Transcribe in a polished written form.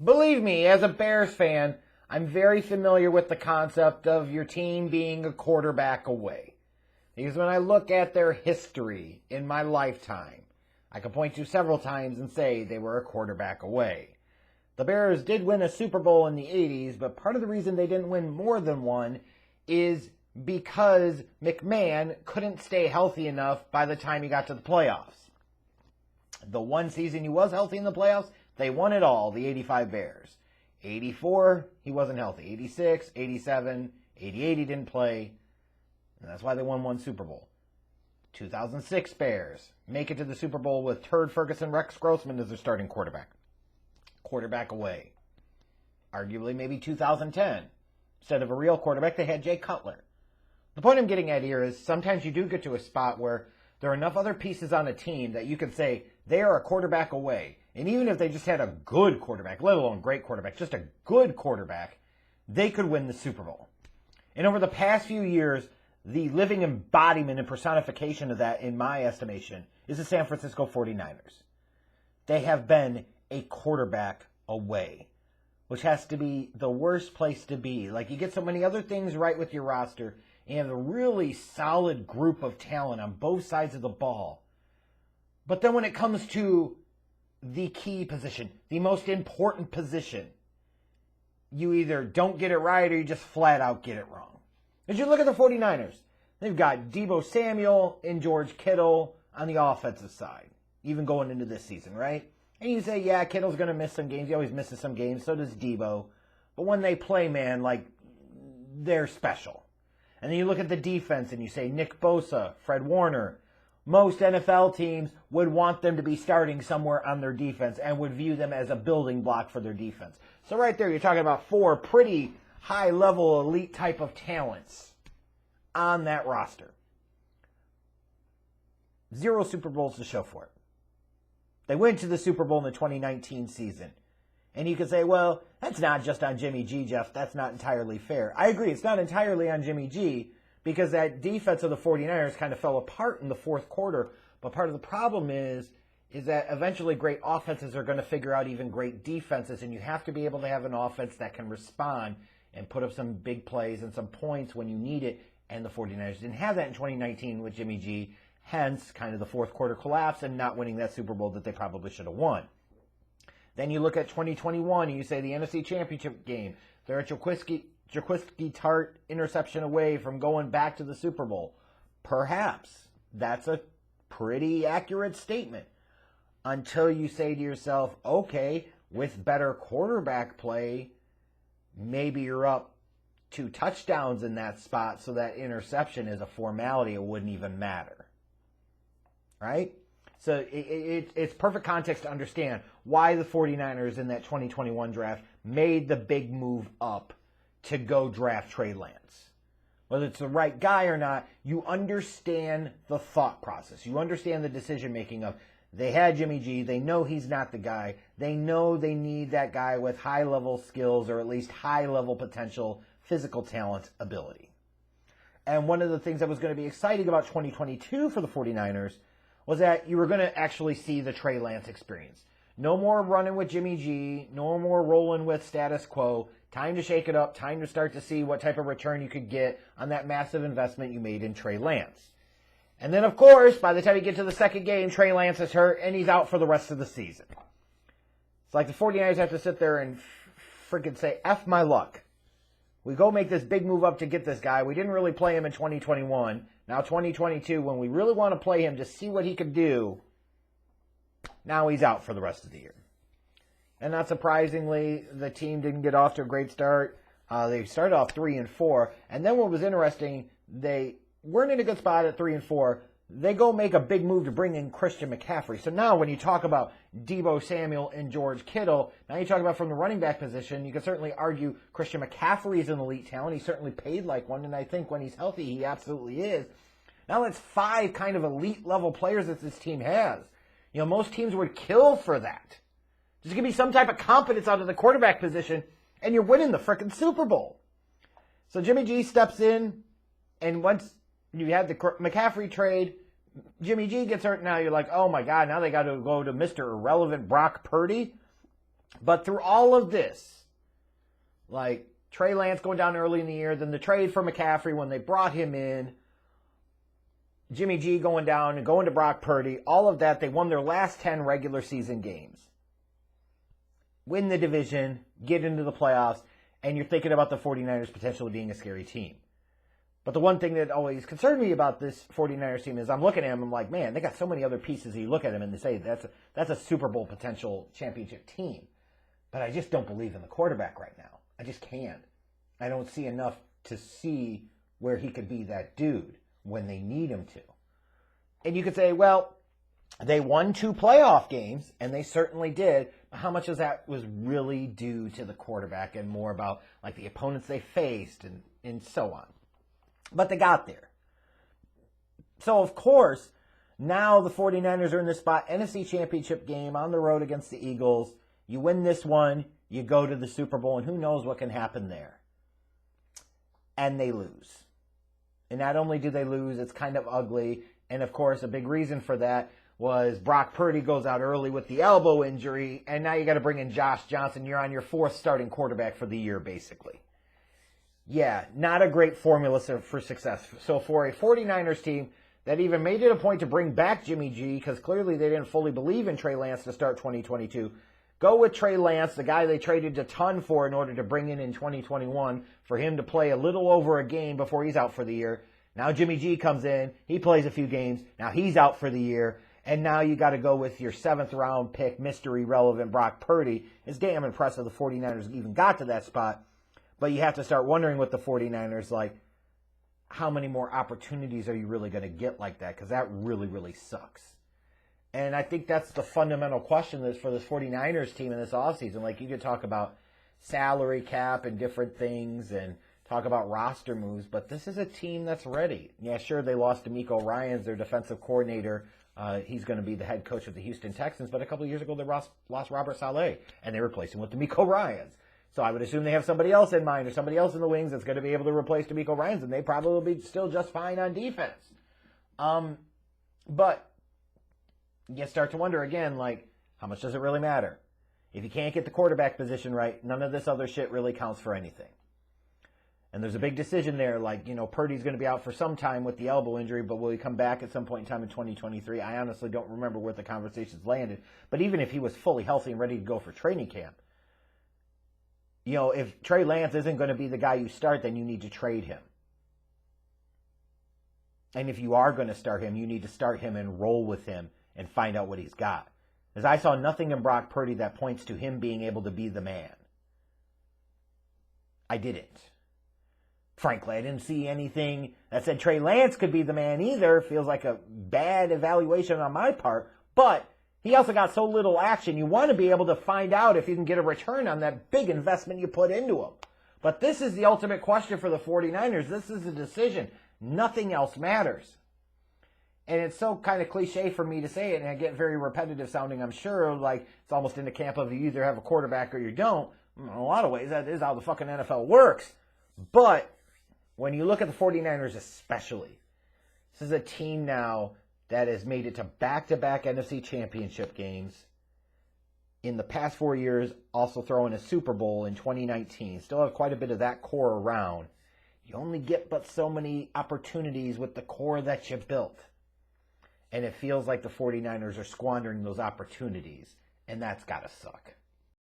Believe me, as a Bears fan, I'm very familiar with the concept of your team being a quarterback away. Because when I look at their history in my lifetime, I can point to several times and say they were a quarterback away. The Bears did win a Super Bowl in the 80s, but part of the reason they didn't win more than one is because McMahon couldn't stay healthy enough by the time he got to the playoffs. The one season he was healthy in the playoffs, they won it all, the 85 Bears. 84, he wasn't healthy. 86, 87, 88, he didn't play. And that's why they won one Super Bowl. 2006 Bears make it to the Super Bowl with Turd Ferguson, Rex Grossman as their starting quarterback. Quarterback away. Arguably maybe 2010. Instead of a real quarterback, they had Jay Cutler. The point I'm getting at here is sometimes you do get to a spot where there are enough other pieces on a team that you can say they are a quarterback away. And even if they just had a good quarterback, let alone great quarterback, just a good quarterback, they could win the Super Bowl. And over the past few years, the living embodiment and personification of that, in my estimation, is the San Francisco 49ers. They have been a quarterback away, which has to be the worst place to be. Like, you get so many other things right with your roster, and you have a really solid group of talent on both sides of the ball. But then when it comes to the key position, the most important position, you either don't get it right or you just flat out get it wrong. As you look at the 49ers, they've got Deebo Samuel and George Kittle on the offensive side, even going into this season, right? And you say, yeah, Kittle's going to miss some games. He always misses some games. So does Deebo. But when they play, man, like, they're special. And then you look at the defense and you say Nick Bosa, Fred Warner. Most NFL teams would want them to be starting somewhere on their defense and would view them as a building block for their defense. So right there, you're talking about four pretty high-level, elite type of talents on that roster. 0 Super Bowls to show for it. They went to the Super Bowl in the 2019 season. And you could say, well, that's not just on Jimmy G, Jeff. That's not entirely fair. I agree, it's not entirely on Jimmy G because that defense of the 49ers kind of fell apart in the fourth quarter. But part of the problem is that eventually great offenses are going to figure out even great defenses, and you have to be able to have an offense that can respond and put up some big plays and some points when you need it. And the 49ers didn't have that in 2019 with Jimmy G, hence kind of the fourth quarter collapse and not winning that Super Bowl that they probably should have won. Then you look at 2021 and you say the NFC Championship game. They're a Jaquiski Tart interception away from going back to the Super Bowl. Perhaps. That's a pretty accurate statement. Until you say to yourself, okay, with better quarterback play, maybe you're up 2 touchdowns in that spot, so that interception is a formality. It wouldn't even matter. Right? So it's perfect context to understand why the 49ers in that 2021 draft made the big move up to go draft Trey Lance. Whether it's the right guy or not, you understand the thought process. You understand the decision-making of, they had Jimmy G, they know he's not the guy, they know they need that guy with high-level skills or at least high-level potential physical talent ability. And one of the things that was going to be exciting about 2022 for the 49ers was that you were going to actually see the Trey Lance experience. No more running with Jimmy G, no more rolling with status quo. Time to shake it up, time to start to see what type of return you could get on that massive investment you made in Trey Lance. And then, of course, by the time you get to the second game, Trey Lance is hurt and he's out for the rest of the season. It's like the 49ers have to sit there and freaking say, F my luck. We go make this big move up to get this guy. We didn't really play him in 2021. Now 2022, when we really want to play him to see what he could do, now he's out for the rest of the year. And not surprisingly, the team didn't get off to a great start. They started off 3-4. And then what was interesting, they weren't in a good spot at 3-4. They go make a big move to bring in Christian McCaffrey. So now when you talk about Deebo Samuel and George Kittle, now you talk about from the running back position, you can certainly argue Christian McCaffrey is an elite talent. He's certainly paid like one, and I think when he's healthy, he absolutely is. Now that's 5 kind of elite level players that this team has. You know, most teams would kill for that. Just give me some type of competence out of the quarterback position, and you're winning the frickin' Super Bowl. So Jimmy G steps in, and once you had the McCaffrey trade, Jimmy G gets hurt. Now you're like, oh my God, now they got to go to Mr. Irrelevant Brock Purdy. But through all of this, like Trey Lance going down early in the year, then the trade for McCaffrey when they brought him in, Jimmy G going down and going to Brock Purdy, all of that, they won their last 10 regular season games. Win the division, get into the playoffs, and you're thinking about the 49ers potentially being a scary team. But the one thing that always concerned me about this 49ers team is I'm looking at them, I'm like, man, they got so many other pieces. You look at them and they say that's a Super Bowl potential championship team. But I just don't believe in the quarterback right now. I just can't. I don't see enough to see where he could be that dude when they need him to. And you could say, well, they won 2 playoff games, and they certainly did. But how much of that was really due to the quarterback and more about like the opponents they faced and so on? But they got there. So, of course, now the 49ers are in this spot, NFC Championship game on the road against the Eagles. You win this one, you go to the Super Bowl, and who knows what can happen there. And they lose. And not only do they lose, it's kind of ugly. And, of course, a big reason for that was Brock Purdy goes out early with the elbow injury, and now you got to bring in Josh Johnson. You're on your 4th starting quarterback for the year, basically. Yeah, not a great formula for success. So for a 49ers team that even made it a point to bring back Jimmy G, because clearly they didn't fully believe in Trey Lance to start 2022, go with Trey Lance, the guy they traded a ton for in order to bring in 2021, for him to play a little over a game before he's out for the year. Now Jimmy G comes in, he plays a few games, now he's out for the year, and now you got to go with your 7th round pick, mystery relevant Brock Purdy. It's damn impressive the 49ers even got to that spot. But you have to start wondering with the 49ers, like, how many more opportunities are you really going to get like that? Because that really, really sucks. And I think that's the fundamental question for this 49ers team in this offseason. Like, you could talk about salary cap and different things and talk about roster moves, but this is a team that's ready. Yeah, sure, they lost DeMeco Ryans, their defensive coordinator. He's going to be the head coach of the Houston Texans, but a couple of years ago they lost Robert Saleh, and they replaced him with DeMeco Ryans. So I would assume they have somebody else in mind or somebody else in the wings that's going to be able to replace DeMeco Ryans, and they probably will be still just fine on defense. But you start to wonder again, like, how much does it really matter? If you can't get the quarterback position right, none of this other shit really counts for anything. And there's a big decision there, like, you know, Purdy's going to be out for some time with the elbow injury, but will he come back at some point in time in 2023? I honestly don't remember where the conversations landed. But even if he was fully healthy and ready to go for training camp, you know, if Trey Lance isn't going to be the guy you start, then you need to trade him. And if you are going to start him, you need to start him and roll with him and find out what he's got. Because I saw nothing in Brock Purdy that points to him being able to be the man. I didn't. Frankly, I didn't see anything that said Trey Lance could be the man either. Feels like a bad evaluation on my part. But he also got so little action. You want to be able to find out if you can get a return on that big investment you put into him. But this is the ultimate question for the 49ers. This is a decision. Nothing else matters. And it's so kind of cliche for me to say it, and I get very repetitive sounding, I'm sure, like it's almost in the camp of you either have a quarterback or you don't. In a lot of ways, that is how the fucking NFL works. But when you look at the 49ers especially, this is a team now that has made it to back-to-back NFC Championship games. In the past 4 years, also throwing a Super Bowl in 2019. Still have quite a bit of that core around. You only get but so many opportunities with the core that you built. And it feels like the 49ers are squandering those opportunities. And that's got to suck.